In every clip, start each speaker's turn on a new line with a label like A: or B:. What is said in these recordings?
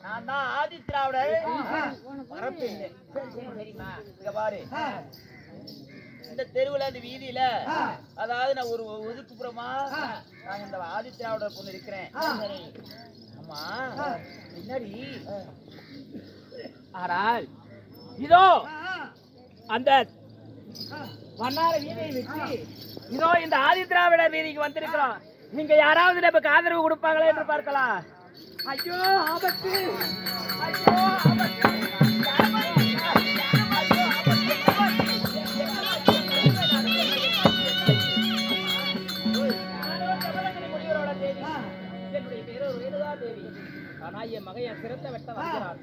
A: நான் தான் ஆதித்ராவிடர் வரப்பேன். சரிம்மா, இங்க பாரு, இந்த தெருவுல அந்த வீதியில, அதாவது நான் ஒரு ஒதுக்குப்புறமா நான் இந்த ஆதித்ராவிடர் பொண்ணு இருக்கிறேன். ஆமா, பின்னாடி ஆனால் இதோ அந்த வண்ணார வீதியை வச்சு இதோ இந்த ஆதித்ராவிடர் வீதிக்கு வந்திருக்கிறோம். நீங்க யாராவது நமக்கு ஆதரவு கொடுப்பாங்களா என்று பார்க்கலாம். ஐயோ ஆபத்து, ஐயோ ஆபத்து. என்னுடைய பேரு ரேணுகா தேவி. ஆனா என் மகன் சிறந்த வெட்ட வருகிறான்.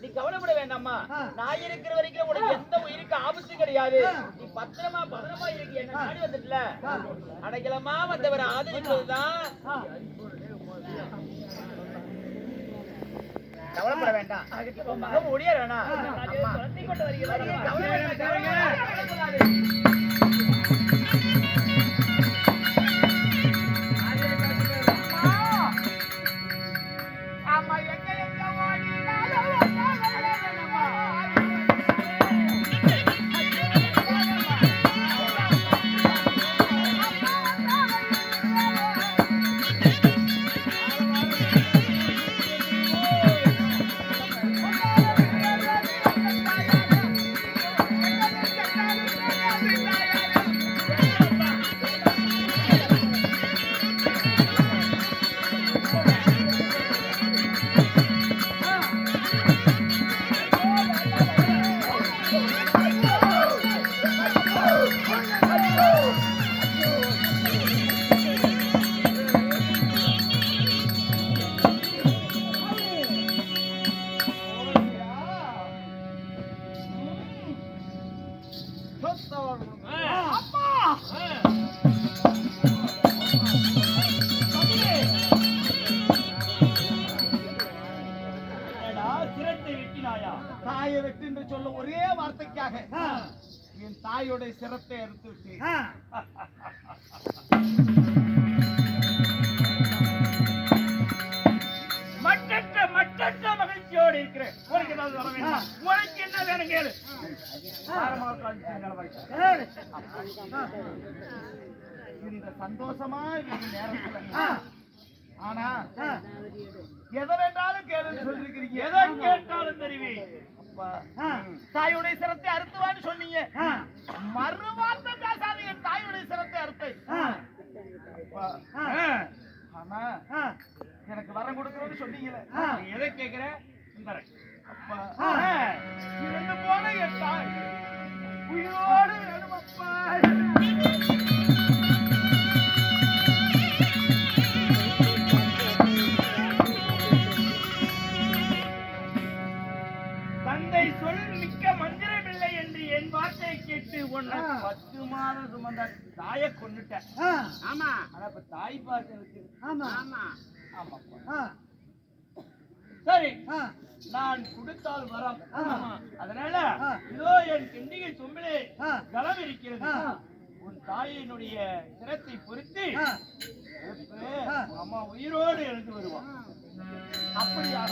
A: நீ கவலைப்பட வேண்டாமா. நாய் இருக்கிற வரைக்கும் உனக்கு எந்த உயிருக்கு ஆபத்து கிடையாது. நீ பத்திரமா இருக்கு. என்ன நாடி வந்துட்டுல அடைக்கலமா வந்தவரை ஆதரிப்பதுதான். கவலைப்பட வேண்டாம். மகன் ஒடிய வேணாம். குழந்தை கொண்டு வருகிறேன். தாயை வெட்டு என்று சொல்ல ஒரே வார்த்தைக்காக என் தாயோட சிரத்தை அறுத்து விட்டு மற்ற மகிழ்ச்சியோடு இருக்கிறேன். உனக்கு ஏதாவது வர வேண்டாம். உனக்கு என்ன வேணும் கேளு. இந்த சந்தோஷமா நேரத்துல ஆனா எதை வேண்டாலும் கேளுன்னு சொல்லிருக்கிறீங்க. எதை கேட்டாலும் தெரிவி. தாயுடைய சிரத்தை அறுத்துவான்னு சொன்னீங்க. மறுவார்த்தை பேசாதீங்க. தாயுடைய சிரத்தை அறுத்தை. ஆனா எனக்கு வரம் கொடுக்கணும்னு சொன்னீங்களே, எதை கேட்கிற? அப்பா இருந்து போன என் தாய் உயிரோடு வேணும் அப்பா. தந்தை சொல் மிக்க மந்திரமில்லை என்று என் வார்த்தையை கேட்டு உன்னை 10 மாதம் சுமந்த தாயை கொண்டுட்டேன். ஆமா, ஆனா இப்ப தாய் பாசம் இருக்கு. ஆமா ஆமா ஆமா. சரி, நான் கொடுத்தால் வரம். அதனால இதோ என் கிண்டிகை சொம்பிலே கலம் இருக்கிறது. உன் தாயினுடைய சிரத்தை பொறுத்து அம்மா உயிரோடு எழுந்து வருவான். அப்படியாக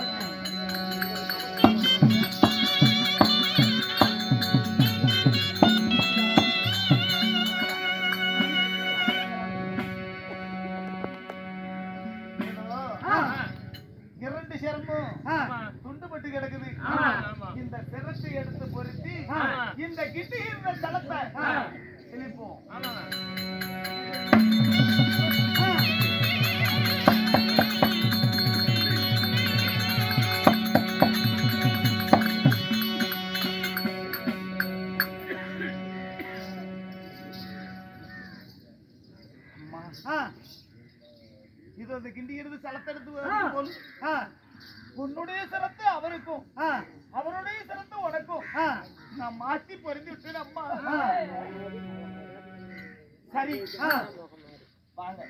A: துண்டுபட்டு கிடக்குது. இந்த சிரத்தை எடுத்து பொருத்தி இந்த கிட்டி இருந்த தளத்தை செழிப்போம். இது அந்த கிண்டி இருந்து சலத்தெடுத்து உன்னுடைய சிரத்தை அவருக்கும், அவருடைய சிரத்தை உனக்கும் நான் மாற்றி பொருந்தி விட்டேன் அம்மா. சரி, வாங்க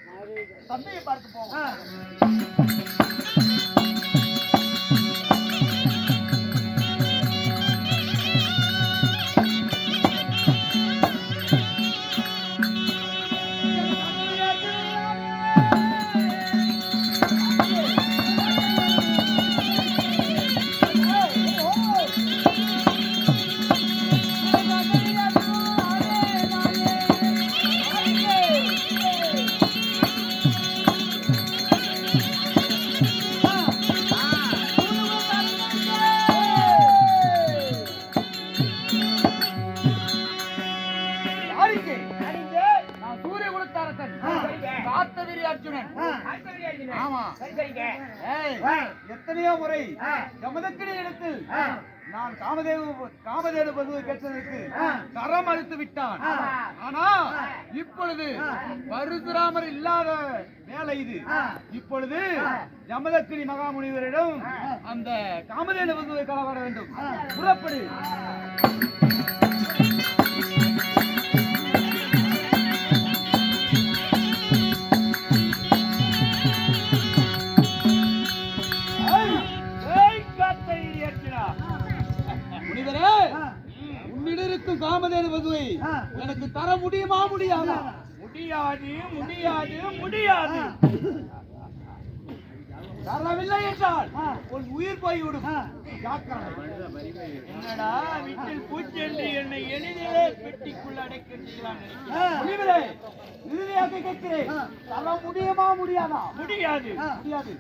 A: தந்தையை பார்க்க போவோம்.
B: ஆமா. எத்தனையோ முறை ஜமதக்கினி இடத்தில் நான் காமதேனு பதுவை கேட்டதற்கு தரம் அளித்து விட்டான். ஆனா இப்பொழுது பரசுராமர் இல்லாத வேலை இது. இப்பொழுது ஜமதக்கினி மகாமுனிவரிடம் அந்த காமதேனு பதுவை களவாட வேண்டும். புறப்படு. காமதேனு பதுவை எனக்கு தர முடியுமா? முடியாதா?
A: முடியாது, முடியாது, முடியாது.
B: தரவில்லை என்றால் உன் உயிர் போய்விடும்.
A: என்னடா வீட்டில் பூச்சென்று என்னை எளிதிலே பெட்டிக்குள்ள அடைக்கின்றான்.
B: இறுதியாக கேட்கிறேன், தர முடியுமா? முடியாதா?
A: முடியாது,
B: முடியாது.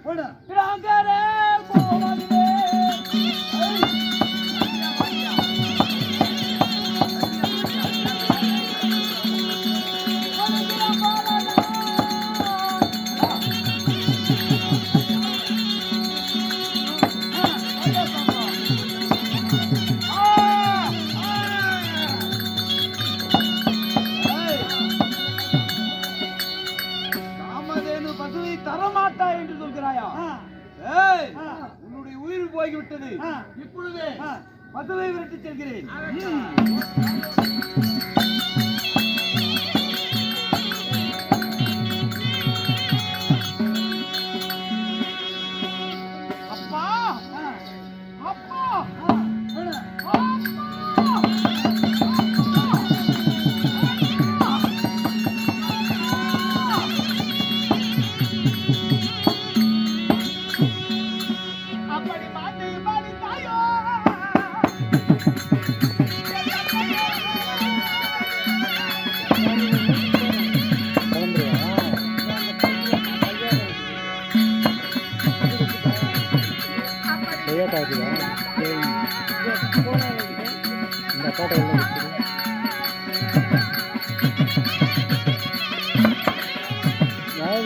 B: தரமாட்டா என்று சொல்கிறாயா? உன்னுடைய உயிர் போய்விட்டது. இப்பொழுது பதுவை விரட்டி செல்கிறேன். அப்பா அப்பா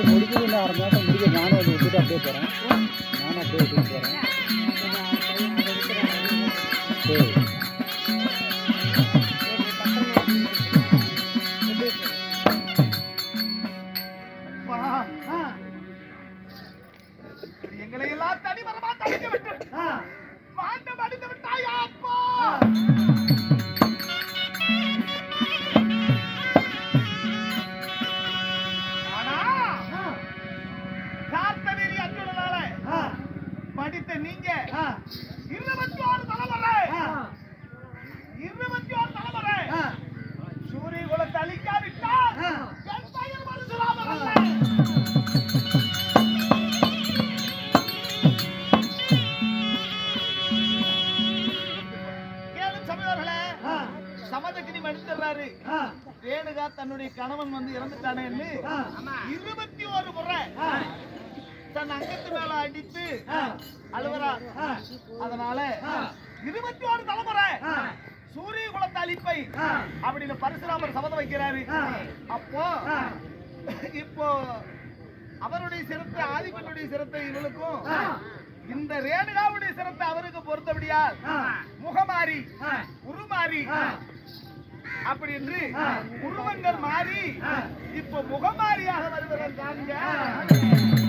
B: முடிக்கிறது இல்லை. 1/2 மாதம் முடிக்க நானும் அதை விட்டுட்டு அப்படியே போகிறேன். நானும் அப்படியே விட்டுட்டு போகிறேன். சரி எங்களை எல்லாம் தனிமரமா தடுக்க விட்டு மாண்டம் அடித்து விட்டாயா அப்பா? ஆனா கார்த்தநெறி அஞ்சனால படித்த நீங்க 21 தலைமுறை சூரிய குலத்தை அழிக்காவிட்டால் என் பையன் பரசுராமர் அல்ல. சமதக்கினி மடித்துறாரு. ரேணுகா தன்னுடைய கணவன் வந்து இறந்துட்டானேன்னு 21 முறை தன் அங்கத்து மேல அடித்து அழுவரா. அதனால 21 தலைமுறை சூரிய குலத்தை அழிப்பை அப்படின்னு பரசுராமர் சபதம் வைக்கிறாரு. அப்போ இப்போ அவருடைய சிரத்தை ஆதிபனுடைய சிரத்தை இவளுக்கும் இந்த ரேணுகாவுடைய சிரத்தை அவருக்கு பொறுத்தபடியால் முகமாறி உருமாறி அப்படி என்று உருவங்கள் மாறி இப்போ முகமாரியாக வருவதற்காக